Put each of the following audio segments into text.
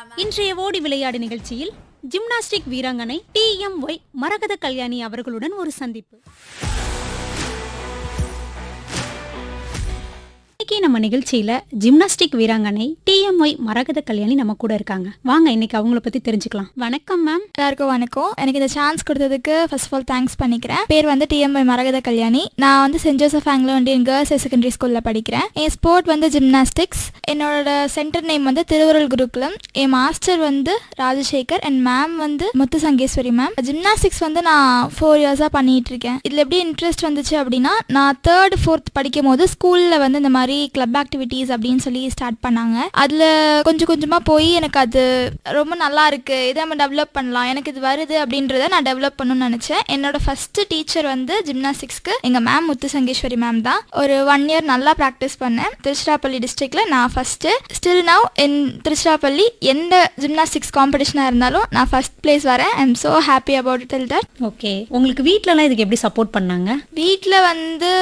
இன்றைய ஓடி விளையாடு நிகழ்ச்சியில் ஜிம்னாஸ்டிக் வீராங்கனை TMY மரகத கல்யாணி அவர்களுடன் ஒரு சந்திப்பு. இன்னைக்கு நம்ம நிகழ்ச்சியில ஜிம்னாஸ்டிக் வீராங்கனை TMY மரகத கல்யாணி நம்ம கூட இருக்காங்க. வாங்க இன்னைக்கு அவங்கள பத்தி தெரிஞ்சுக்கலாம். வணக்கம் மேம். எல்லாருக்கும் வணக்கம். எனக்கு இந்த சான்ஸ் கொடுத்ததுக்கு ஃபர்ஸ்ட் ஆஃப் ஆல் தேங்க்ஸ் பண்ணிக்கிறேன். பேர் வந்து TMY மரகத கல்யாணி. நான் வந்து Saint Joseph Anglo Indian girls higher secondary ஸ்கூலில் படிக்கிறேன். என் ஸ்போர்ட் வந்து ஜிம்னாஸ்டிக்ஸ். என்னோட சென்டர் நேம் வந்து திருவருள் குருகுலம். என் மாஸ்டர் வந்து ராஜசேகர் அண்ட் மேம் வந்து முத்து சங்கேஸ்வரி மேம். ஜிம்னாஸ்டிக்ஸ் வந்து நான் 4 இயர்ஸாக பண்ணிட்டு இருக்கேன். இதில் எப்படி இன்ட்ரெஸ்ட் வந்துச்சு அப்படின்னா, நான் 3rd 4th படிக்கும் போது ஸ்கூலில் வந்து இந்த மாதிரி கிளப் ஆக்டிவிட்டீஸ் அப்படின்னு சொல்லி ஸ்டார்ட் பண்ணாங்க. அதில் கொஞ்சம் கொஞ்சமாக போய் எனக்கு அது ரொம்ப நல்லா இருக்கு, இதை நம்ம டெவலப் பண்ணலாம், எனக்கு இது வருது அப்படின்றத நான் டெவலப் பண்ணணும்னு நினச்சேன். என்னோட ஃபர்ஸ்ட் டீச்சர் வந்து ஜிம்னாஸ்டிக்ஸ்க்கு எங்கள் மேம் முத்து சங்கேஸ்வரி மேம் தான். ஒரு 1 இயர் நல்லா ப்ராக்டிஸ் பண்ணேன். திருச்சிராப்பள்ளி டிஸ்ட்ரிக்டில் நான் first. Still now in Tiruchirappalli எந்த ஜிம்னாஸ்டிக்ஸ் காம்படிஷனாக இருந்தாலும் நான் ஃபர்ஸ்ட் பிளேஸ் வரேன். I am so happy about tell that. Okay, உங்களுக்கு வீட்லலாம் இதுக்கு எப்படி சப்போர்ட் பண்ணாங்க? வீட்டில் வந்து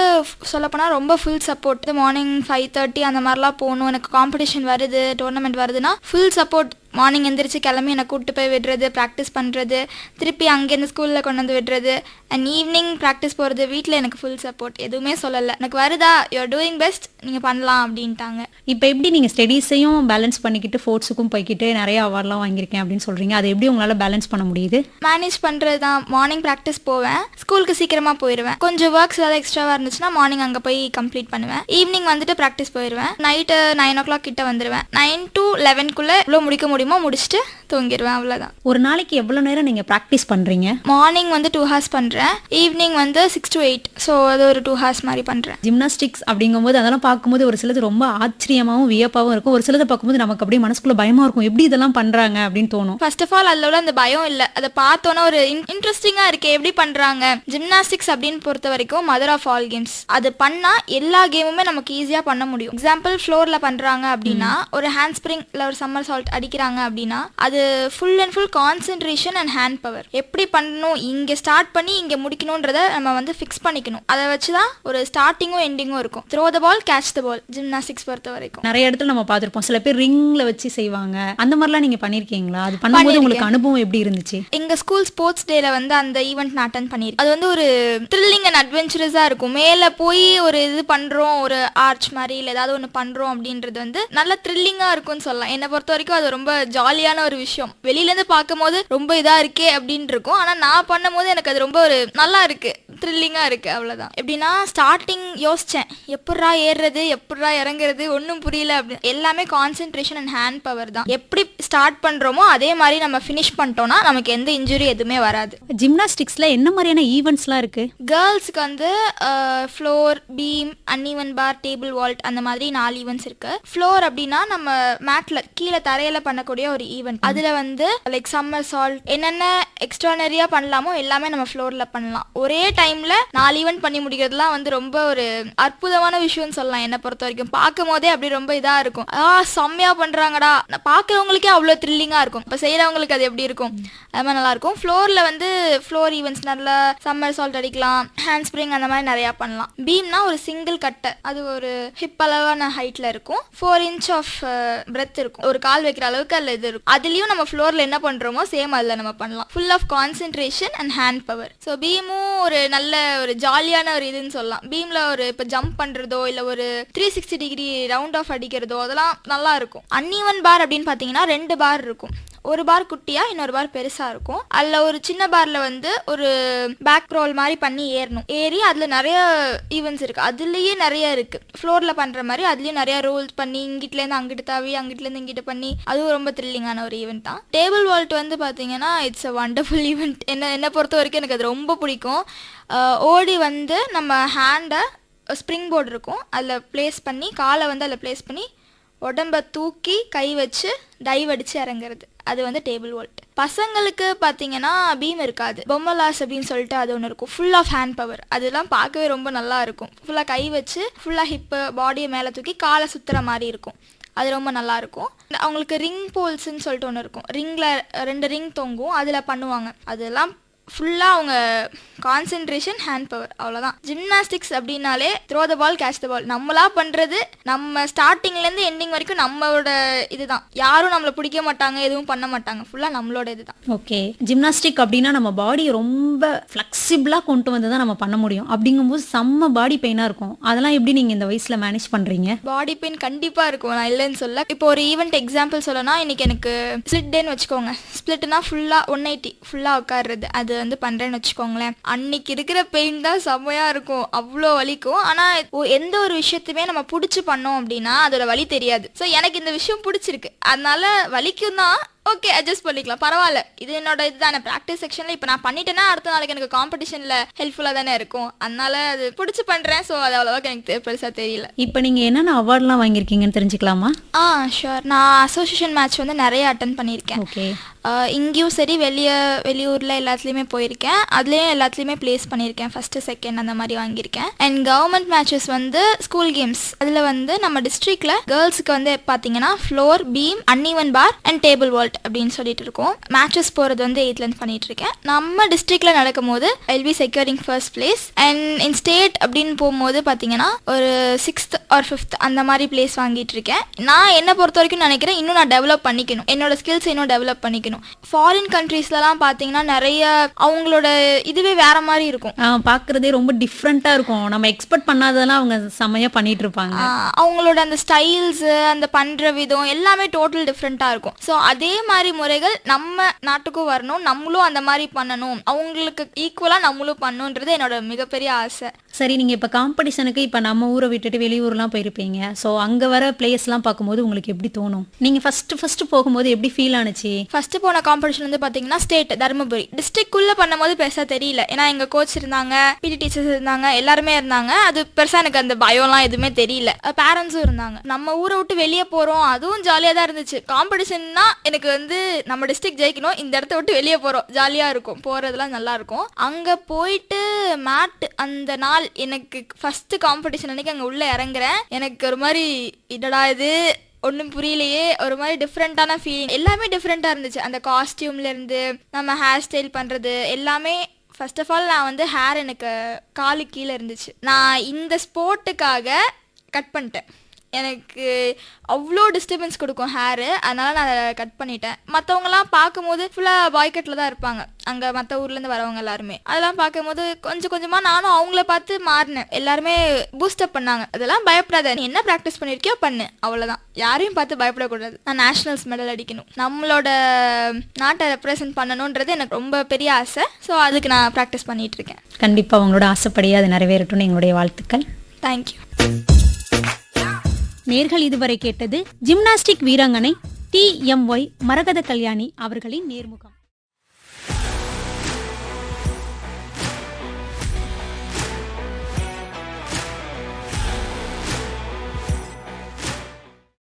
சொல்லப்போனால் ரொம்ப ஃபுல் சப்போர்ட். மார்னிங் 5:30 அந்த மாதிரிலாம் போகணும், எனக்கு காம்படிஷன் வருது, டோர்னமெண்ட் வருதுன்னா ஃபுல் சப்போர்ட். மார்னிங் எந்திரிச்சு கிளம்பி என்னை கூப்பிட்டு போய் விடுறது, ப்ராக்டிஸ் பண்ணுறது, திருப்பி அங்கேருந்து ஸ்கூலில் கொண்டு வந்து விடுறது, அண்ட் ஈவினிங் ப்ராக்டிஸ் போகிறது. வீட்டில் எனக்கு ஃபுல் சப்போர்ட், எதுவுமே சொல்லலை. எனக்கு வருதா, யூஆர் டூயிங் பெஸ்ட், நீங்கள் பண்ணலாம் அப்படின்ட்டாங்க. இப்போ எப்படி நீங்கள் ஸ்டடீஸையும் பேலன்ஸ் பண்ணிக்கிட்டு ஸ்போர்ட்ஸுக்கும் போய்கிட்டு நிறைய அவார்ட்லாம் வாங்கியிருக்கேன் அப்படின்னு சொல்கிறீங்க, அதை எப்படி உங்களால் பேலன்ஸ் பண்ண முடியுது? மேனேஜ் பண்ணுறது தான். மார்னிங் ப்ராக்டிஸ் போவேன், ஸ்கூலுக்கு சீக்கிரமாக போயிடுவேன். கொஞ்சம் ஒர்க்ஸ் ஏதாவது எக்ஸ்ட்ராவாக இருந்துச்சுன்னா மார்னிங் அங்கே போய் கம்ப்ளீட் பண்ணுவேன். ஈவினிங் வந்துட்டு ப்ராக்டிஸ் போயிடுவேன். நைட்டு 9 o'clock கிட்ட வந்துடுவேன். 9 to 11 இவ்வளோ முடிக்க முடிச்சுட்டு தூங்கிடுவேன், அவ்வளோதான். ஒரு நாளைக்கு எவ்வளோ நேரம் நீங்கள் ப்ராக்டிஸ் பண்ணுறீங்க? மார்னிங் வந்து 2 hours பண்ணுறேன், ஈவினிங் வந்து 6 to 8, ஸோ அது ஒரு 2 hours மாதிரி பண்ணுறேன். ஜிம்னாஸ்டிக்ஸ் அப்படிங்கும்போது அதெல்லாம் பார்க்கும்போது ஒரு சிலது ரொம்ப ஆச்சரியமாகவும் வியப்பாகவும் இருக்கும், ஒரு சிலதை பார்க்கும்போது நமக்கு அப்படியே மனசுக்குள்ள பயமாக இருக்கும், எப்படி இதெல்லாம் பண்ணுறாங்க அப்படின்னு தோணும். ஃபர்ஸ்ட் ஆஃப் ஆல் அதில் உள்ள அந்த பயம் இல்லை, அதை பார்த்தோன்னா ஒரு இன்ட்ரெஸ்டிங்காக இருக்கே எப்படி பண்ணுறாங்க. ஜிம்னாஸ்டிக்ஸ் அப்படின்னு பொறுத்த வரைக்கும் மதர் ஆஃப் ஆல் கேம்ஸ். அது பண்ணால் எல்லா கேமுமே நமக்கு ஈஸியாக பண்ண முடியும். எக்ஸாம்பிள் ஃப்ளோரில் பண்ணுறாங்க அப்படின்னா, ஒரு ஹேண்ட் ஸ்ப்ரிங் இல்லை ஒரு சம்மர் சால்ட் அடிக்கிறாங்க அப்படின்னா, அது full and full concentration and hand power. எப்படி பண்ணணும், இங்கே ஸ்டார்ட் பண்ணி இங்கே முடிக்கணுன்றத நம்ம வந்து ஃபிக்ஸ் பண்ணிக்கணும். அதை வச்சு தான் ஒரு ஸ்டார்டிங்கும் எண்டிங்கும் இருக்கும். Throw the ball, catch the ball, gymnastics பொறுத்த வரைக்கும். நிறைய இடத்துல நம்ம பார்த்துருப்போம், சில பேர் ரிங்ல வச்சு செய்வாங்க, அந்த மாதிரிலாம் நீங்க பண்ணிருக்கீங்களா? அது பண்ணும்போது உங்களுக்கு அனுபவம் எப்படி இருந்துச்சு? எங்க ஸ்கூல் ஸ்போர்ட்ஸ் டேல வந்து அந்த ஈவெண்ட் நான் அட்டெண்ட் பண்ணிருக்கேன். அது வந்து ஒரு த்ரில்லிங் அண்ட் அட்வென்ச்சரஸா இருக்கும். மேல போய் ஒரு இது பண்றோம், ஒரு ஆர்ச் மாதிரி இல்லை ஏதாவது ஒன்று பண்றோம் அப்படின்றது வந்து நல்ல த்ரில்லிங்கா இருக்கும்னு சொல்லலாம். என்னை பொறுத்த வரைக்கும் அது ரொம்ப ஜாலியான ஒரு விஷயம். வெளியில இருந்து பார்க்கும் போது ரொம்ப இதா இருக்கே அப்படின்னு இருக்கும், ஆனா நான் பண்ணும் போது எனக்கு அது ரொம்ப ஒரு நல்லா இருக்கு, த்ரில்லிங்கா இருக்கு, அவ்வளவுதான். எப்படின்னா ஸ்டார்டிங் யோசிச்சேன், எப்படா ஏறுறது எப்படா இறங்குறது ஒன்றும் புரியல அப்படின்னு. எல்லாமே கான்சென்ட்ரேஷன் அண்ட் ஹேண்ட் பவர் தான். எப்படி ஸ்டார்ட் பண்றோமோ அதே மாதிரி நம்ம ஃபினிஷ் பண்ணிட்டோம்னா நமக்கு எந்த இன்ஜுரி எதுவுமே வராது. ஜிம்னாஸ்டிக்ஸ்ல என்ன மாதிரியான ஈவெண்ட்ஸ்லாம் இருக்கு? கேர்ள்ஸ்க்கு வந்து ஃப்ளோர், பீம், அன்இவன் பார், டேபிள் வால்ட் அந்த மாதிரி 4 ஈவெண்ட்ஸ் இருக்கு. ஃப்ளோர் அப்படின்னா நம்ம மேட்ல கீழே தரையில பண்ணக்கூடிய ஒரு ஈவெண்ட். அதுல வந்து லைக் சம்மர் சால்ட் என்னென்ன எக்ஸ்ட்ரானரியா பண்ணலாமோ எல்லாமே நம்ம ஃப்ளோர்ல பண்ணலாம். ஒரே டைம்ல 4 ஈவெண்ட் பண்ணி முடிக்கிறதுலாம் வந்து ரொம்ப ஒரு அற்புதமான விஷயம்னு சொல்லலாம். என்னை பொறுத்த வரைக்கும் பார்க்கும் போதே அப்படி ரொம்ப இதா இருக்கும், செம்மையா பண்றாங்கடா, பாக்குறவங்களுக்கே அவ்வளவு த்ரில்லிங்கா இருக்கும். இப்ப செய்யறவங்களுக்கு அது எப்படி இருக்கும், அது மாதிரி நல்லா இருக்கும். ஃப்ளோர்ல வந்து ஃப்ளோர் ஈவெண்ட்ஸ் நல்லா சம்மர் சால்ட் அடிக்கலாம், ஹேண்ட் ஸ்ப்ரிங் அந்த மாதிரி நிறைய பண்ணலாம். பீம்னா ஒரு சிங்கிள் கட்டை, அது ஒரு ஹிப் அளவான ஹைட்ல இருக்கும், 4 inch ஆஃப் பிரெத் இருக்கும், ஒரு கால் வைக்கிற அளவுக்கு அதுல இது இருக்கும். அதுலயும் நம்ம ஃப்ளோர்ல என்ன பண்றோமோ சேம் அதுல நம்ம பண்ணலாம். Full of concentration and hand power. So பீமும் ஒரு நல்ல ஒரு ஜாலியான ஒரு இதுன்னு சொல்லலாம். பீம்ல ஒரு இப்போ ஜம்ப் பண்றதோ இல்லை ஒரு 360 டிகிரி ரவுண்ட் ஆஃப் அடிக்கிறதோ அதெல்லாம் நல்லா இருக்கும். அன்இவன் பார் அப்படின்னு பார்த்தீங்கன்னா 2 பார் இருக்கும், ஒரு பார் குட்டியா இன்னொரு பார் பெருசா இருக்கும். அதுல ஒரு சின்ன பார்ல வந்து ஒரு பேக் ரோல் மாதிரி பண்ணி ஏறி அதுல நிறைய ஈவெண்ட்ஸ் இருக்கு. அதுலயே நிறைய இருக்கு, ஃப்ளோர்ல பண்ற மாதிரி அதுலயும் நிறைய ரோல்ஸ் பண்ணி இங்கிட்ட இருந்து அங்கிட்டு தாவி அங்கிட்ட இருந்து இங்கிட்ட பண்ணி அதுவும் ரொம்ப த்ரில்லிங்கான ஒரு ஈவெண்ட் தான். டேபிள் வால்ட் வந்து பாத்தீங்கன்னா இட்ஸ் அ வண்டர்ஃபுல் ஈவெண்ட். என்ன பொறுத்த வரைக்கும் எனக்கு அது ரொம்ப பிடிக்கும். ஓடி வந்து நம்ம ஹேண்டை ஸ்ப்ரிங் போர்டு இருக்கும் அதில் பிளேஸ் பண்ணி, காலை வந்து அதில் பிளேஸ் பண்ணி உடம்ப தூக்கி கை வச்சு டைவ் அடிச்சு இறங்குறது, அது வந்து டேபிள் வால்ட். பசங்களுக்கு பார்த்தீங்கன்னா பீம் இருக்காது, பொம்மலாஸ் அப்படின்னு சொல்லிட்டு அது ஒன்று இருக்கும், ஃபுல் ஆஃப் ஹேண்ட் பவர். அதெல்லாம் பார்க்கவே ரொம்ப நல்லா இருக்கும். ஃபுல்லாக கை வச்சு ஃபுல்லாக ஹிப்பு பாடியை மேலே தூக்கி காலை சுற்றுற மாதிரி இருக்கும், அது ரொம்ப நல்லா இருக்கும். அவங்களுக்கு ரிங் போல்ஸ்ன்னு சொல்லிட்டு ஒன்று இருக்கும், ரிங்கில் 2 ரிங் தொங்கும், அதில் பண்ணுவாங்க. அதெல்லாம் ஃபுல்லாக அவங்க கான்சென்ட்ரேஷன், ஹேண்ட் பவர், அவ்வளோதான். ஜிம்னாஸ்டிக்ஸ் அப்படின்னாலே throw the ball, catch the ball. நம்மளா பண்ணுறது, நம்ம ஸ்டார்டிங்லேருந்து எண்டிங் வரைக்கும் நம்மளோட இதுதான். யாரும் நம்மளை பிடிக்க மாட்டாங்க, எதுவும் பண்ண மாட்டாங்க, ஃபுல்லாக நம்மளோட இதுதான். ஓகே, ஜிம்னாஸ்டிக் அப்படின்னா நம்ம பாடியை ரொம்ப ஃப்ளெக்சிபிளாக கொண்டு வந்து தான் நம்ம பண்ண முடியும். அப்படிங்கும்போது செம்ம பாடி பெயினாக இருக்கும். அதெல்லாம் எப்படி நீங்கள் இந்த வயசில் மேனேஜ் பண்ணுறீங்க? பாடி பெயின் கண்டிப்பாக இருக்கும், நான் இல்லைன்னு சொல்ல. இப்போ ஒரு ஈவெண்ட் எக்ஸாம்பிள் சொல்லனா, இன்னைக்கு எனக்கு ஸ்பிளிட் டேன்னு வச்சுக்கோங்க. ஸ்பிளிட்னா ஃபுல்லாக 180 ஃபுல்லாக உட்காருறது, அது வந்து பண்ணுறேன்னு வச்சுக்கோங்களேன். அன்னைக்கு இருக்கிற பெயின் தான் செம்மையாக இருக்கும், அவ்வளோ வலிக்கும். ஆனால் எந்த ஒரு விஷயத்தையுமே நம்ம பிடிச்சி பண்ணோம் அப்படின்னா அதோட வலி தெரியாது. ஸோ எனக்கு இந்த விஷயம் பிடிச்சிருக்கு, அதனால வலிக்கும் தான். ஓகே, அட்ஜஸ்ட் பண்ணிக்கலாம், பரவாயில்ல. இது என்னோட இதுதானே ப்ராக்டிஸ் செக்ஷனில். இப்போ நான் பண்ணிட்டேன்னா அடுத்த நாளைக்கு எனக்கு காம்படிஷனில் ஹெல்ப்ஃபுல்லாக தானே இருக்கும். அதனால அது பிடிச்சி பண்ணுறேன். ஸோ அது அவ்வளோவா எனக்கு பெருசாக தெரியல. இப்போ நீங்கள் என்னென்ன அவார்ட்லாம் வாங்கியிருக்கீங்கன்னு தெரிஞ்சுக்கலாமா? ஷூர். நான் அசோசியேஷன் மேட்ச் வந்து நிறைய அட்டன் பண்ணியிருக்கேன். ஓகே. இங்கேயும் சரி, வெளியூரில் எல்லாத்துலேயுமே போயிருக்கேன். அதுலேயும் எல்லாத்துலேயுமே ப்ளேஸ் பண்ணியிருக்கேன், ஃபஸ்ட்டு செகண்ட் அந்த மாதிரி வாங்கியிருக்கேன். அண்ட் கவர்மெண்ட் மேட்சஸ் வந்து ஸ்கூல் கேம்ஸ், அதில் வந்து நம்ம டிஸ்ட்ரிக்டில் கேர்ள்ஸுக்கு வந்து பார்த்தீங்கன்னா floor, beam, uneven bar and table vault அப்படின்னு சொல்லிட்டு இருக்கோம். மேட்சஸ் போகிறது வந்து 8th பண்ணிட்டு இருக்கேன். நம்ம டிஸ்ட்ரிக்டில் நடக்கும் போது I'll be securing first place. And in state அப்படின்னு போகும்போது பார்த்தீங்கன்னா ஒரு 6th or 5th அந்த மாதிரி பிளேஸ் வாங்கிட்டு இருக்கேன். நான் என்னை பொறுத்த வரைக்கும் நினைக்கிறேன், இன்னும் நான் டெவலப் பண்ணிக்கணும், என்னோட ஸ்கில்ஸ் இன்னும் டெவலப் பண்ணிக்கணும். ஃபாரின் கண்ட்ரீஸ்லலாம் பார்த்தீங்கன்னா நிறைய அவங்களோட இதுவே வேற மாதிரி இருக்கும். பார்க்குறதே ரொம்ப டிஃப்ரெண்ட்டாக இருக்கும். நம்ம எக்ஸ்பெக்ட் பண்ணாததெல்லாம் அவங்க செம்மையாக பண்ணிட்டு இருப்பாங்க. அவங்களோட அந்த ஸ்டைல்ஸு, அந்த பண்ணுற விதம் எல்லாமே டோட்டல் டிஃப்ரெண்ட்டாக இருக்கும். ஸோ அதே மாதிரி முறைகள் நம்ம நாட்டுக்கும் வரணும், நம்மளும் அந்த மாதிரி பண்ணணும், அவங்களுக்கு ஈக்குவலாக நம்மளும் பண்ணணுன்றது என்னோட மிகப்பெரிய ஆசை. சரி, நீங்கள் இப்போ காம்படிஷனுக்கு இப்போ நம்ம ஊரை விட்டுட்டு வெளியூர்லாம் போயிருப்பீங்க. ஸோ அங்கே வர பிளேயர்ஸ்லாம் பார்க்கும்போது உங்களுக்கு எப்படி தோணும்? நீங்கள் ஃபஸ்ட்டு போகும்போது எப்படி ஃபீல் ஆனிச்சு? ஃபஸ்ட்டு போன காம்படிஷன் வந்து பார்த்தீங்கன்னா ஸ்டேட் தருமபுரி. டிஸ்ட்ரிக்ட்குள்ளே பண்ணும்போது பெருசாக தெரியல, ஏன்னா எங்கள் கோச் இருந்தாங்க, பிடி டீச்சர்ஸ் இருந்தாங்க, எல்லாருமே இருந்தாங்க. அது பெருசாக எனக்கு அந்த பயம்லாம் எதுவுமே தெரியல. பேரண்ட்ஸும் இருந்தாங்க. நம்ம ஊரை விட்டு வெளியே போகிறோம், அதுவும் ஜாலியாக தான் இருந்துச்சு. காம்படிஷன்னா எனக்கு வந்து நம்ம டிஸ்ட்ரிக்ட் ஜெயிக்கணும், இந்த இடத்த விட்டு வெளியே போகிறோம், ஜாலியாக இருக்கும், போகிறதுலாம் நல்லாயிருக்கும். அங்கே போயிட்டு மேட் அந்த நாள் எனக்கு ஃபஸ்ட்டு காம்படிஷன் அன்னைக்கு அங்கே உள்ளே இறங்குறேன். எனக்கு ஒரு மாதிரி இடடா இது ஒன்றும் புரியலையே, ஒரு மாதிரி டிஃப்ரெண்ட்டான ஃபீலிங். எல்லாமே டிஃப்ரெண்ட்டாக இருந்துச்சு. அந்த காஸ்டியூம்லேருந்து நம்ம ஹேர் ஸ்டைல் பண்ணுறது எல்லாமே. ஃபர்ஸ்ட் ஆஃப் ஆல் நான் வந்து ஹேர் எனக்கு காலு கீழே இருந்துச்சு. நான் இந்த ஸ்போர்ட்டுக்காக கட் பண்ணிட்டேன். எனக்கு அவ்வளோ டிஸ்டர்பன்ஸ் கொடுக்கும் ஹேரு, அதனால் நான் அதை கட் பண்ணிட்டேன். மற்றவங்கலாம் பார்க்கும்போது ஃபுல்லாக பாய்கட்டில் தான் இருப்பாங்க, அங்கே மற்ற ஊர்லேருந்து வரவங்க எல்லாருமே. அதெல்லாம் பார்க்கும்போது கொஞ்சம் கொஞ்சமாக நானும் அவங்கள பார்த்து மாறினேன். எல்லாருமே பூஸ்டப் பண்ணாங்க, அதெல்லாம் பயப்படாத, நீ என்ன ப்ராக்டிஸ் பண்ணியிருக்கியோ பண்ணு, அவ்வளோதான், யாரையும் பார்த்து பயப்படக்கூடாது. நான் நேஷ்னல்ஸ் மெடல் அடிக்கணும், நம்மளோட நாட்டை ரெப்ரசன்ட் பண்ணணுன்றது எனக்கு ரொம்ப பெரிய ஆசை. ஸோ அதுக்கு நான் ப்ராக்டிஸ் பண்ணிகிட்ருக்கேன். கண்டிப்பாக உங்களோட ஆசைப்படியே அது நிறைவேறட்டும்னு எங்களுடைய வாழ்த்துக்கள். தேங்க்யூ. நேர்கள் இதுவரை கேட்டது ஜிம்னாஸ்டிக் வீராங்கனை TMY மரகத கல்யாணி அவர்களின் நேர்முகம்.